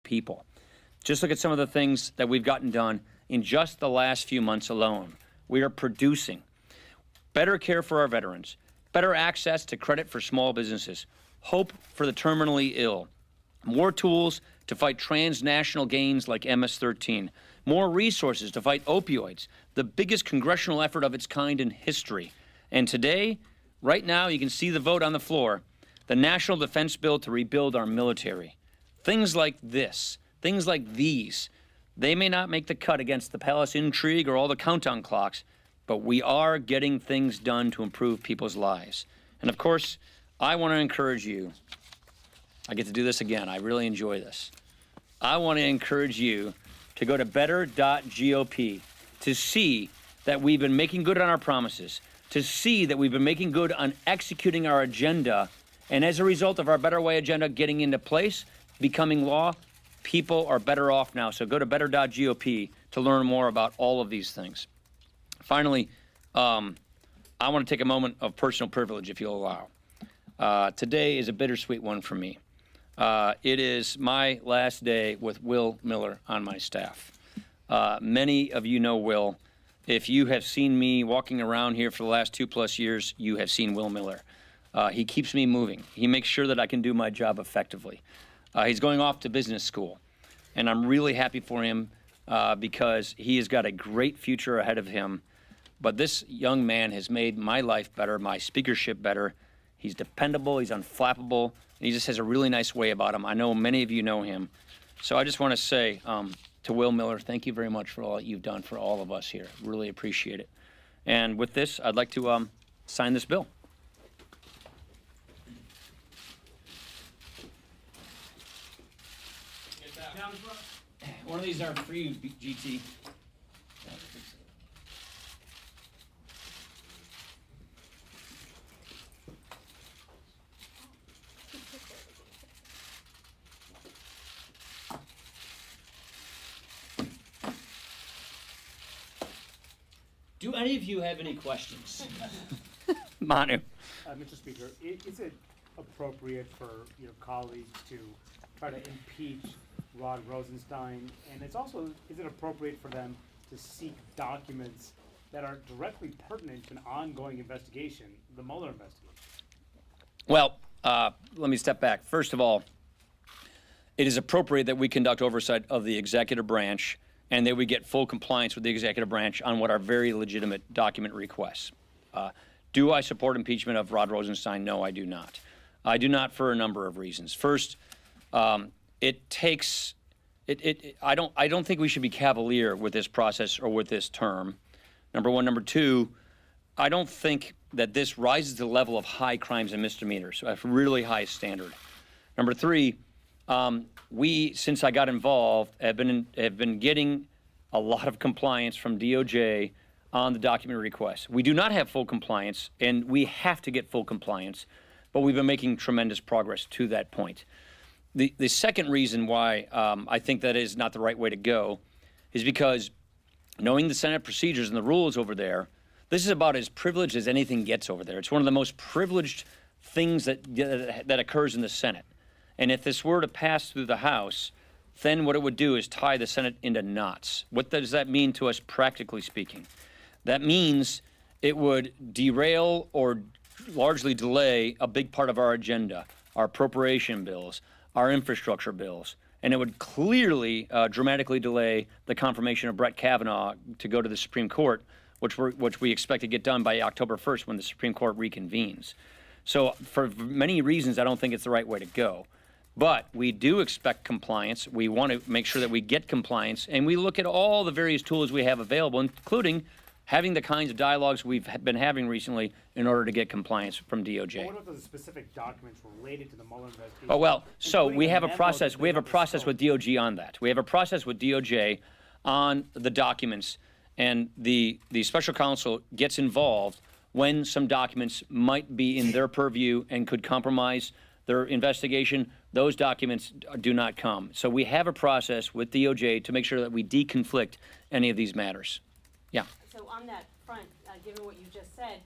people. Just look at some of the things that we've gotten done in just the last few months alone. We are producing better care for our veterans, better access to credit for small businesses, hope for the terminally ill, more tools to fight transnational gangs like MS-13, more resources to fight opioids, the biggest congressional effort of its kind in history. And today, right now, you can see the vote on the floor, the National Defense Bill to rebuild our military. Things like this, things like these, they may not make the cut against the palace intrigue or all the countdown clocks, but we are getting things done to improve people's lives. And of course, I want to encourage you. I get to do this again. I really enjoy this. I want to encourage you to go to better.gop to see that we've been making good on our promises, to see that we've been making good on executing our agenda, and as a result of our Better Way agenda getting into place, becoming law, people are better off now. So go to better.gop to learn more about all of these things. Finally, I want to take a moment of personal privilege, if you'll allow. Today is a bittersweet one for me. It is my last day with Will Miller on my staff. Many of you know Will. If you have seen me walking around here for the last 2+ years, you have seen Will Miller. He keeps me moving. He makes sure that I can do my job effectively. He's going off to business school, and I'm really happy for him because he has got a great future ahead of him. But this young man has made my life better, my speakership better. He's dependable, he's unflappable, and he just has a really nice way about him. I know many of you know him. So I just want to say to Will Miller, thank you very much for all that you've done for all of us here. Really appreciate it. And with this, I'd like to sign this bill. One of these are for you, GT. Do any of you have any questions? Manu. Mr. Speaker, is it appropriate for your colleagues to try to impeach Rod Rosenstein? And it's also, is it appropriate for them to seek documents that are directly pertinent to an ongoing investigation, the Mueller investigation? Well, let me step back. First of all, it is appropriate that we conduct oversight of the executive branch and that we get full compliance with the executive branch on what are very legitimate document requests. Do I support impeachment of Rod Rosenstein? No, I do not. I do not for a number of reasons. First, it takes, I don't think we should be cavalier with this process or with this term. Number one. Number two, I don't think that this rises to the level of high crimes and misdemeanors, a really high standard. Number three, we, since I got involved, have been getting a lot of compliance from DOJ on the document requests. We do not have full compliance, and we have to get full compliance, but we've been making tremendous progress to that point. The second reason why I think that is not the right way to go is because knowing the Senate procedures and the rules over there, this is about as privileged as anything gets over there. It's one of the most privileged things that occurs in the Senate. And if this were to pass through the House, then what it would do is tie the Senate into knots. What does that mean to us practically speaking? That means it would derail or largely delay a big part of our agenda, our appropriation bills, our infrastructure bills, and it would clearly dramatically delay the confirmation of Brett Kavanaugh to go to the Supreme Court, which we expect to get done by October 1st when the Supreme Court reconvenes. So for many reasons, I don't think it's the right way to go. But we do expect compliance. We want to make sure that we get compliance, and we look at all the various tools we have available, including having the kinds of dialogues we've been having recently in order to get compliance from DOJ. What about the specific documents related to the Mueller investigation? Oh, well, so we have a process. We have a process with DOJ on that. We have a process with DOJ on the documents, and the special counsel gets involved when some documents might be in their purview and could compromise their investigation. Those documents do not come. So we have a process with DOJ to make sure that we deconflict any of these matters. Yeah. So on that front, given what you just said,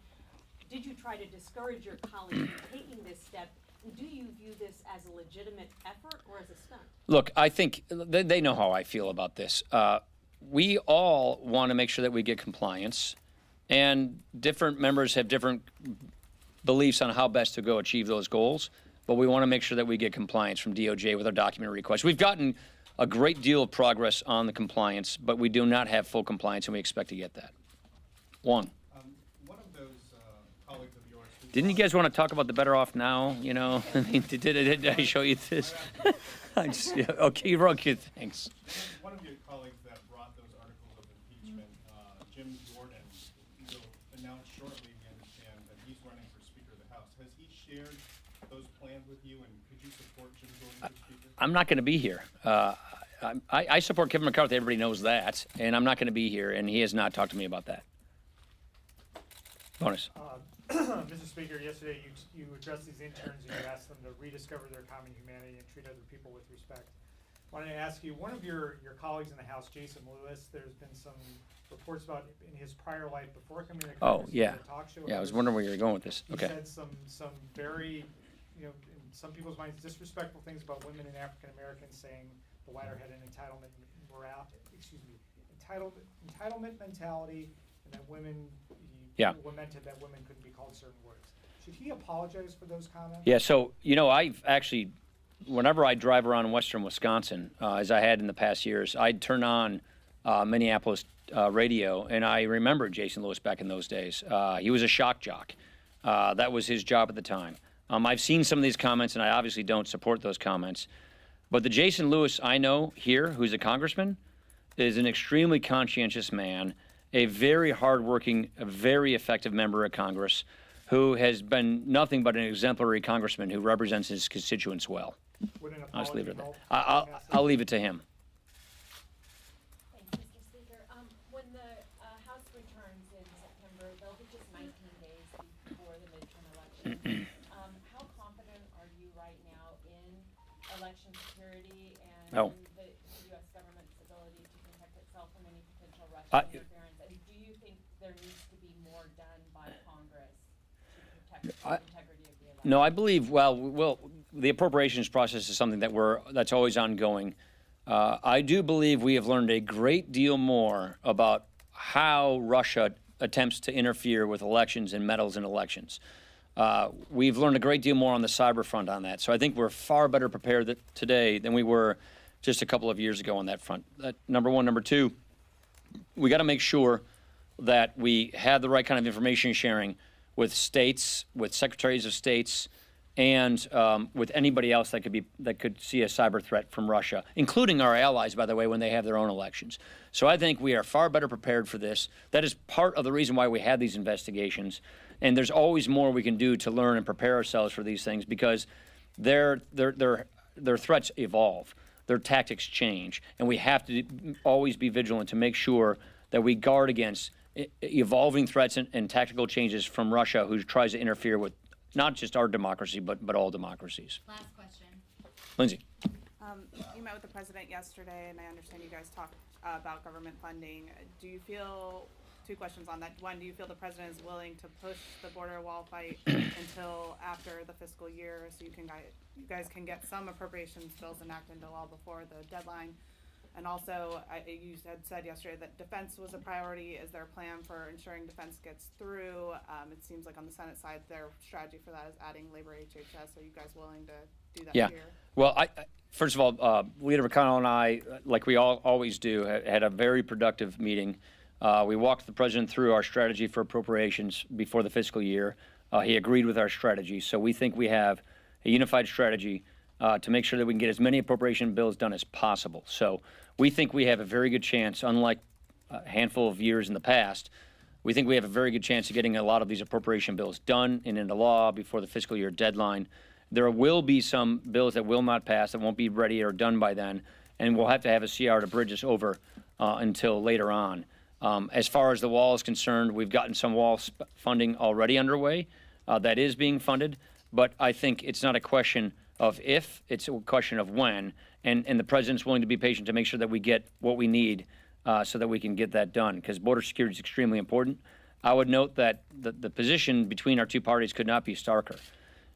did you try to discourage your colleagues from taking this step Do you view this as a legitimate effort or as a stunt? Look, I think they know how I feel about this. We all want to make sure that we get compliance, and different members have different beliefs on how best to go achieve those goals. But we want to make sure that we get compliance from DOJ with our document requests. We've gotten a great deal of progress on the compliance, but we do not have full compliance, and we expect to get that. One of those colleagues of yours. Didn't you guys want to talk about the Better Off Now? You know, I mean, did I show you this? Okay, thanks. One of your colleagues that brought those articles of impeachment, Jim Jordan, will announce shortly, we understand, that he's running for Speaker of the House. Has he shared those plans with you, and could you support Jim Jordan for Speaker? I'm not going to be here. I support Kevin McCarthy. Everybody knows that, and I'm not going to be here. And he has not talked to me about that. Bonus. Mr. Speaker, yesterday you addressed these interns and you asked them to rediscover their common humanity and treat other people with respect. Wanted to ask you, one of your colleagues in the House, Jason Lewis, there's been some reports about in his prior life before coming to Congress. Oh, yeah. he did a talk show. Yeah, I was wondering where you were going with this. He Okay. said some very, in some people's minds, disrespectful things about women and African Americans, saying the latter had an entitlement mentality, and that women, he Yeah. lamented that women couldn't be called certain words. Should he apologize for those comments? Yeah, so, I've actually, whenever I drive around western Wisconsin, as I had in the past years, I'd turn on Minneapolis radio, and I remember Jason Lewis back in those days. He was a shock jock. That was his job at the time. I've seen some of these comments, and I obviously don't support those comments. But the Jason Lewis I know here, who's a congressman, is an extremely conscientious man, a very hardworking, a very effective member of Congress, who has been nothing but an exemplary congressman who represents his constituents well. Would an I'll just leave it at apology that. help? I'll leave it to him. Thanks, Mr. Speaker. When the House returns in September, they'll be just 19 days before the midterm elections. How confident are you right now in election security and Oh. in the U.S. government's ability to protect itself from any potential Russian interference? And do you think there needs to be more done by Congress to protect the integrity of the election? No, I believe, the appropriations process is something that's always ongoing. I do believe we have learned a great deal more about how Russia attempts to interfere with elections and meddles in elections. We've learned a great deal more on the cyber front on that. So I think we're far better prepared today than we were just a couple of years ago on that front. Number one. Number two, we got to make sure that we have the right kind of information sharing with states, with secretaries of states, and with anybody else that could see a cyber threat from Russia, including our allies, by the way, when they have their own elections. So I think we are far better prepared for this. That is part of the reason why we have these investigations. And there's always more we can do to learn and prepare ourselves for these things, because their threats evolve, their tactics change, and we have to always be vigilant to make sure that we guard against evolving threats and tactical changes from Russia, who tries to interfere with not just our democracy, but all democracies. Last question. Lindsay. You met with the president yesterday, and I understand you guys talked about government funding. Do you feel, two questions on that. One, do you feel the president is willing to push the border wall fight until after the fiscal year, so you guys can get some appropriations bills enacted into law before the deadline? And also, you had said yesterday that defense was a priority. Is there a plan for ensuring defense gets through? It seems like on the Senate side, their strategy for that is adding labor HHS. Are you guys willing to do that here? Well, first of all, Leader McConnell and I, like we always do, had a very productive meeting. We walked the president through our strategy for appropriations before the fiscal year. He agreed with our strategy. So we think we have a unified strategy to make sure that we can get as many appropriation bills done as possible. So we think we have a very good chance, unlike a handful of years in the past, we think we have a very good chance of getting a lot of these appropriation bills done and into law before the fiscal year deadline. There will be some bills that will not pass, that won't be ready or done by then, and we'll have to have a CR to bridge us over until later on. As far as the wall is concerned, we've gotten some wall funding already underway. That is being funded, but I think it's not a question of if, it's a question of when, and the president's willing to be patient to make sure that we get what we need so that we can get that done, because border security is extremely important. I would note that the position between our two parties could not be starker.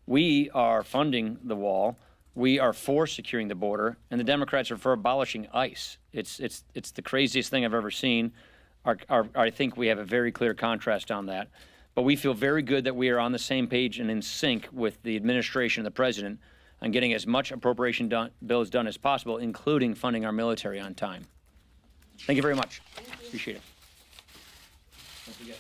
We are funding the wall. We are for securing the border, and the Democrats are for abolishing ICE. It's the craziest thing I've ever seen. I think we have a very clear contrast on that. But we feel very good that we are on the same page and in sync with the administration and the president on getting as much appropriation bills done as possible, including funding our military on time. Thank you very much. Appreciate it. Don't forget.